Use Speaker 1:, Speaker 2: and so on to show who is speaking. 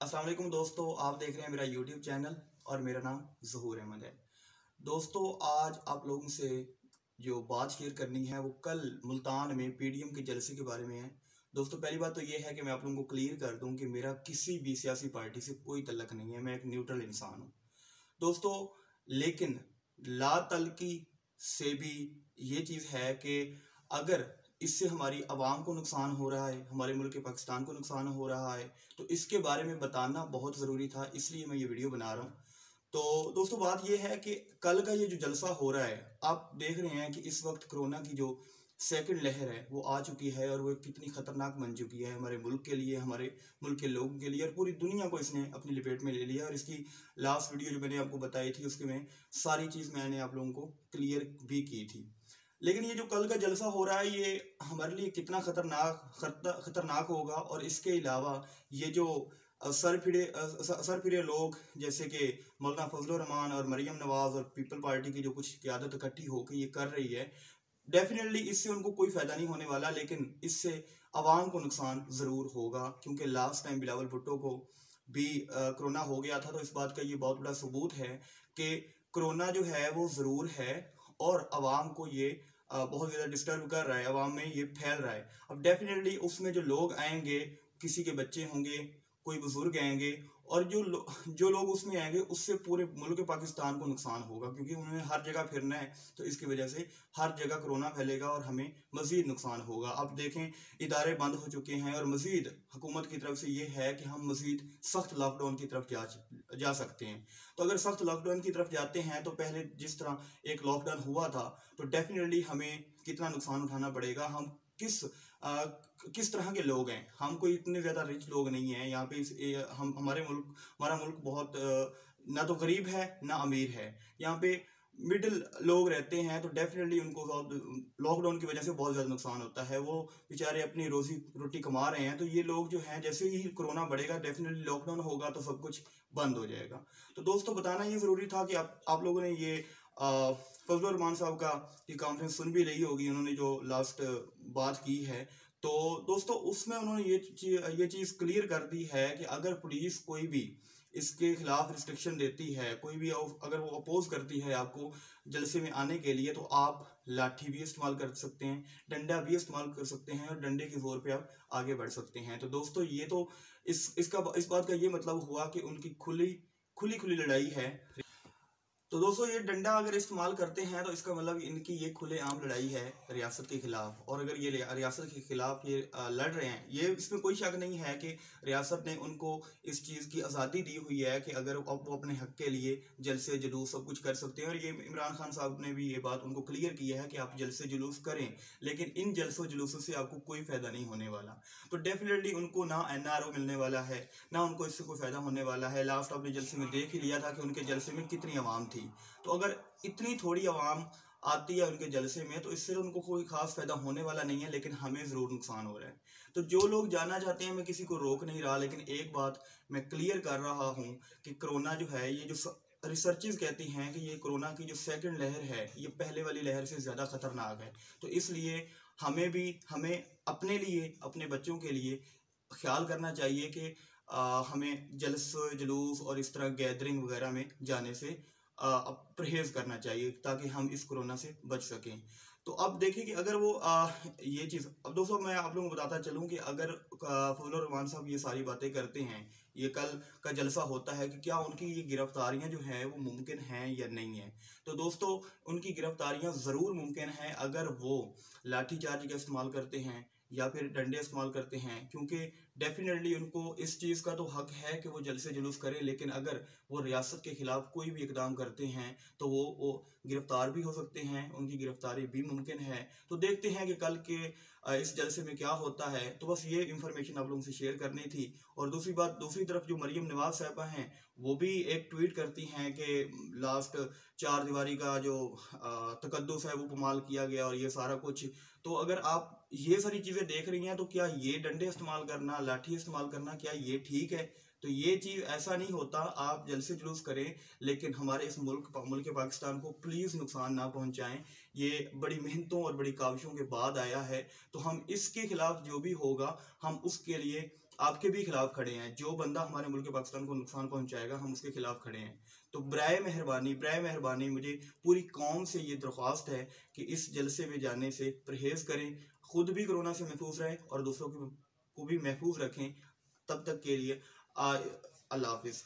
Speaker 1: अस्सलाम वालेकुम दोस्तों, आप देख रहे हैं मेरा यूट्यूब चैनल और मेरा नाम ज़हूर अहमद है। दोस्तों, आज आप लोगों से जो बात शेयर करनी है वो कल मुल्तान में पीडीएम के जलसे के बारे में है। दोस्तों, पहली बात तो ये है कि मैं आप लोगों को क्लियर कर दूं कि मेरा किसी भी सियासी पार्टी से कोई तल्लक नहीं है, मैं एक न्यूट्रल इंसान हूँ दोस्तों। लेकिन ला तल्की से भी ये चीज़ है कि अगर इससे हमारी आवाम को नुकसान हो रहा है, हमारे मुल्क पाकिस्तान को नुकसान हो रहा है, तो इसके बारे में बताना बहुत ज़रूरी था, इसलिए मैं ये वीडियो बना रहा हूँ। तो दोस्तों, बात ये है कि कल का ये जो जलसा हो रहा है, आप देख रहे हैं कि इस वक्त कोरोना की जो सेकंड लहर है वो आ चुकी है और वो कितनी ख़तरनाक बन चुकी है हमारे मुल्क के लिए, हमारे मुल्क के लोगों के लिए और पूरी दुनिया को इसने अपनी लपेट में ले लिया। और इसकी लास्ट वीडियो जो मैंने आपको बताई थी उसके में सारी चीज़ मैंने आप लोगों को क्लियर भी की थी। लेकिन ये जो कल का जलसा हो रहा है ये हमारे लिए कितना खतरनाक होगा, और इसके अलावा ये जो सर फिरे लोग जैसे कि मौलाना फजल रहमान और मरियम नवाज और पीपल पार्टी की जो कुछ क़यादत इकट्ठी होकर ये कर रही है, डेफिनेटली इससे उनको कोई फ़ायदा नहीं होने वाला, लेकिन इससे आवाम को नुकसान ज़रूर होगा। क्योंकि लास्ट टाइम बिलावल भुट्टो को भी कोरोना हो गया था, तो इस बात का ये बहुत बड़ा सबूत है कि कोरोना जो है वो ज़रूर है और आवाम को ये बहुत ज़्यादा डिस्टर्ब कर रहा है, आवाम में ये फैल रहा है। अब डेफिनेटली उसमें जो लोग आएंगे, किसी के बच्चे होंगे, कोई बुजुर्ग आएंगे, और जो लोग उसमें आएंगे उससे पूरे मुल्क पाकिस्तान को नुकसान होगा, क्योंकि उन्होंने हर जगह फिरना है, तो इसकी वजह से हर जगह कोरोना फैलेगा और हमें मज़ीद नुकसान होगा। अब देखें, इदारे बंद हो चुके हैं और मज़ीद हुकूमत की तरफ से ये है कि हम मज़ीद सख्त लॉकडाउन की तरफ जा सकते हैं। तो अगर सख्त लॉकडाउन की तरफ जाते हैं तो पहले जिस तरह एक लॉकडाउन हुआ था, तो डेफिनेटली हमें कितना नुकसान उठाना पड़ेगा। हम किस तरह के लोग हैं, हम कोई इतने ज़्यादा रिच लोग नहीं हैं यहाँ पे। हम हमारा मुल्क बहुत ना तो गरीब है ना अमीर है, यहाँ पे मिडिल लोग रहते हैं। तो डेफिनेटली उनको लॉकडाउन की वजह से बहुत ज़्यादा नुकसान होता है, वो बेचारे अपनी रोजी रोटी कमा रहे हैं। तो ये लोग जो हैं, जैसे ही कोरोना बढ़ेगा डेफिनेटली लॉकडाउन होगा तो सब कुछ बंद हो जाएगा। तो दोस्तों, बताना ये ज़रूरी था कि आप लोगों ने ये फजल रहमान साहब का ये कॉन्फ्रेंस सुन भी रही होगी, उन्होंने जो लास्ट बात की है। तो दोस्तों, उसमें उन्होंने ये चीज़ क्लियर कर दी है कि अगर पुलिस कोई भी इसके खिलाफ रिस्ट्रिक्शन देती है, कोई भी अगर वो अपोज करती है आपको जलसे में आने के लिए, तो आप लाठी भी इस्तेमाल कर सकते हैं, डंडा भी इस्तेमाल कर सकते हैं और डंडे के जोर पे आप आगे बढ़ सकते हैं। तो दोस्तों, ये तो इस बात का ये मतलब हुआ कि उनकी खुली खुली लड़ाई है। तो दोस्तों, ये डंडा अगर इस्तेमाल करते हैं तो इसका मतलब इनकी ये खुलेआम लड़ाई है रियासत के खिलाफ। और अगर ये रियासत के खिलाफ ये लड़ रहे हैं, ये इसमें कोई शक नहीं है कि रियासत ने उनको इस चीज़ की आज़ादी दी हुई है कि अगर वो अपने हक के लिए जलसे जुलूस सब कुछ कर सकते हैं। और ये इमरान खान साहब ने भी ये बात उनको क्लियर की है कि आप जलसे जुलूस करें, लेकिन इन जलसों जुलूसों से आपको कोई फ़ायदा नहीं होने वाला। तो डेफिनेटली उनको ना NRO मिलने वाला है, ना उनको इससे कोई फ़ायदा होने वाला है। लास्ट आपने जलसे में देख ही लिया था कि उनके जलसे में कितनी आवाम थी। तो अगर इतनी थोड़ी आवाम आती है उनके जलसे में, तो इससे उनको कोई खास फायदा होने वाला नहीं है, लेकिन हमें ज़रूर नुकसान हो रहा है। तो जो लोग जाना चाहते हैं, मैं किसी को रोक नहीं रहा, लेकिन एक बात मैं क्लियर कर रहा हूँ कि कोरोना जो है, ये जो रिसर्चेज कहती हैं कि ये कोरोना की जो सेकंड लहर है ये पहले वाली लहर से ज़्यादा खतरनाक है। तो इसलिए हमें अपने लिए, अपने बच्चों के लिए ख्याल करना चाहिए कि हमें जलस जुलूस और इस तरह गैदरिंग वगैरह में जाने से परहेज़ करना चाहिए, ताकि हम इस कोरोना से बच सकें। तो अब देखिए कि अगर वो ये चीज़, अब दोस्तों मैं आप लोगों को बताता चलूँ कि अगर फजल रहमान साहब ये सारी बातें करते हैं, ये कल का जलसा होता है, कि क्या उनकी ये गिरफ्तारियां जो हैं वो मुमकिन हैं या नहीं है। तो दोस्तों, उनकी गिरफ्तारियां ज़रूर मुमकिन हैं अगर वो लाठीचार्ज का इस्तेमाल करते हैं या फिर डंडे इस्तेमाल करते हैं, क्योंकि डेफिनेटली उनको इस चीज़ का तो हक है कि वो जलसे जुलूस करें। लेकिन अगर वो रियासत के खिलाफ कोई भी इकदाम करते हैं तो वो गिरफ्तार भी हो सकते हैं, उनकी गिरफ्तारी भी मुमकिन है। तो देखते हैं कि कल के इस जलसे में क्या होता है। तो बस ये इन्फॉर्मेशन आप लोगों से शेयर करनी थी। और दूसरी बात, दूसरी तरफ जो मरियम नवाज साहबा हैं, वो भी एक ट्वीट करती हैं कि लास्ट 4 दीवारी का जो तकद्दुस है वो पामाल किया गया और ये सारा कुछ। तो अगर आप ये सारी चीज़ें देख रही हैं, तो क्या ये डंडे इस्तेमाल करना, लाठी इस्तेमाल करना, क्या ये ठीक है? तो ये चीज़ ऐसा नहीं होता। आप जलसे जुलूस करें, लेकिन हमारे इस मुल्क पाकिस्तान को प्लीज़ नुकसान ना पहुंचाएं। ये बड़ी मेहनतों और बड़ी काविशों के बाद आया है, तो हम इसके खिलाफ जो भी होगा हम उसके लिए आपके भी खिलाफ खड़े हैं। जो बंदा हमारे मुल्क पाकिस्तान को नुकसान पहुंचाएगा, हम उसके खिलाफ खड़े हैं। तो बराए मेहरबानी मुझे पूरी कौम से ये दरख्वास्त है कि इस जलसे में जाने से परहेज़ करें, खुद भी कोरोना से महफूज रहें और दूसरों को भी महफूज रखें। तब तक के लिए अल्लाह हाफिज़।